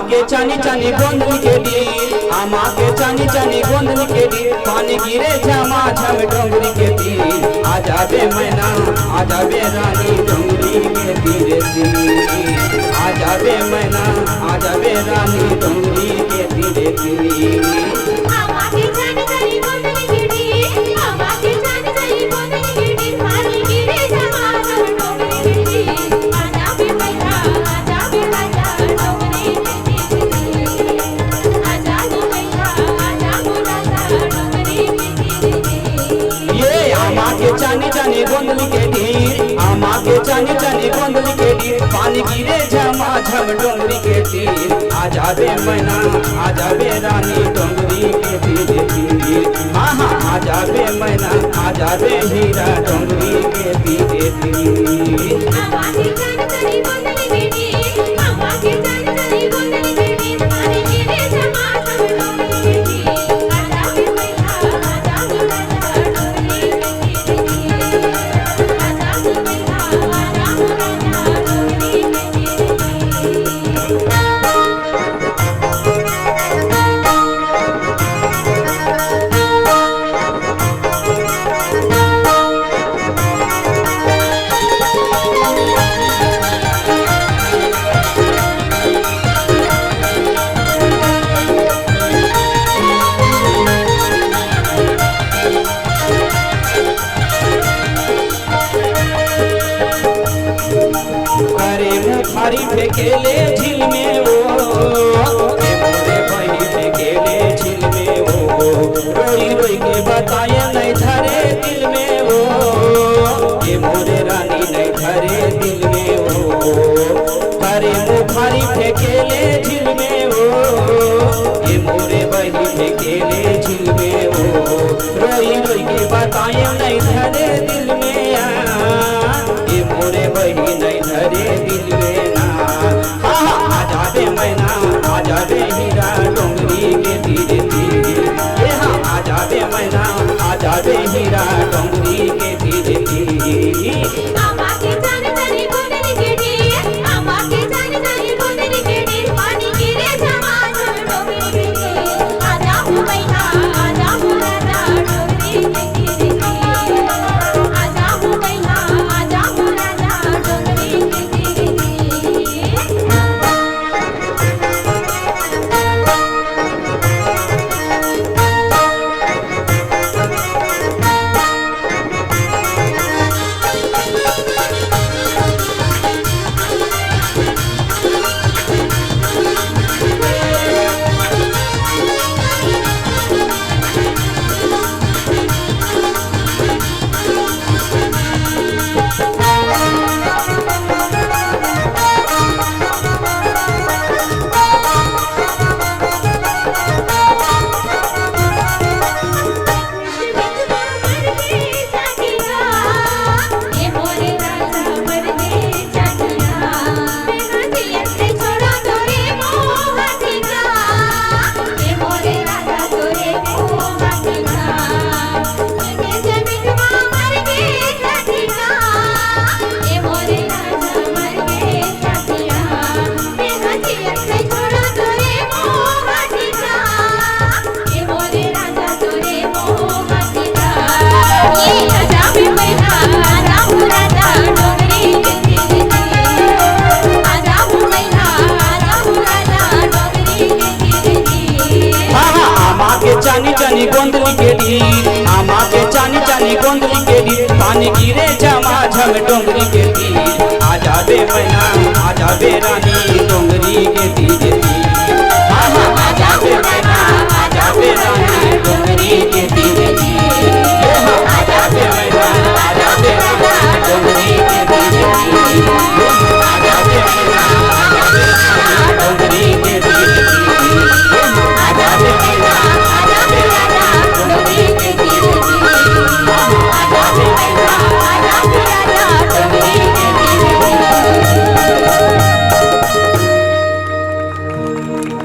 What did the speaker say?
के चानी चानी गोंदली के तीर, आमा के चानी चानी गोंदली के तीर, पानी गिरे झमा झम डोंगरी के तीर। आ जाबे मैना आ जाबे रानी डोंगरी के तीर तीर, आ जाबे मैना आ जाबे रानी डोंगरी के तीर तीर। चानी चानी गोंदली के तीर, आमा के चानी चानी गोंदली के तीर, पानी गिरे झमा झम डोंगरी के तीर। आ जाबे मैना आ जाबे रानी डोंगरी के तीर तीर, हाँ हाँ आ जाबे मैना आ जाबे हीरा डोंगरी के तीर तीर। मुखारी फेंकेले झील में वो, ए मोरे बही फेंकेले झील में वो, रोई रोई के बताए नहीं धरे दिल में वो, ए मोरे रानी नहीं धरे दिल में वो। अरे मुखारी फेंकेले झील में वो, ए मोरे बही फेंकेले झील में वो, रोई रोई के बताए नहीं धरे दिल में, ए मोरे बही नहीं धरे दिल में। आ जाबे मैना आ जाबे हीरा डोंगरी के तीर तीर, हाँ आ जाबे मैना आ जाबे हीरा डोंगरी के तीर तीर। चानी चानी गोंदली के तीर, आमा के चानी चानी गोंदली के तीर, पानी गिरे झमा झम डोंगरी के तीर। आ जाबे मैना आ जाबे रानी डोंगरी के तीर।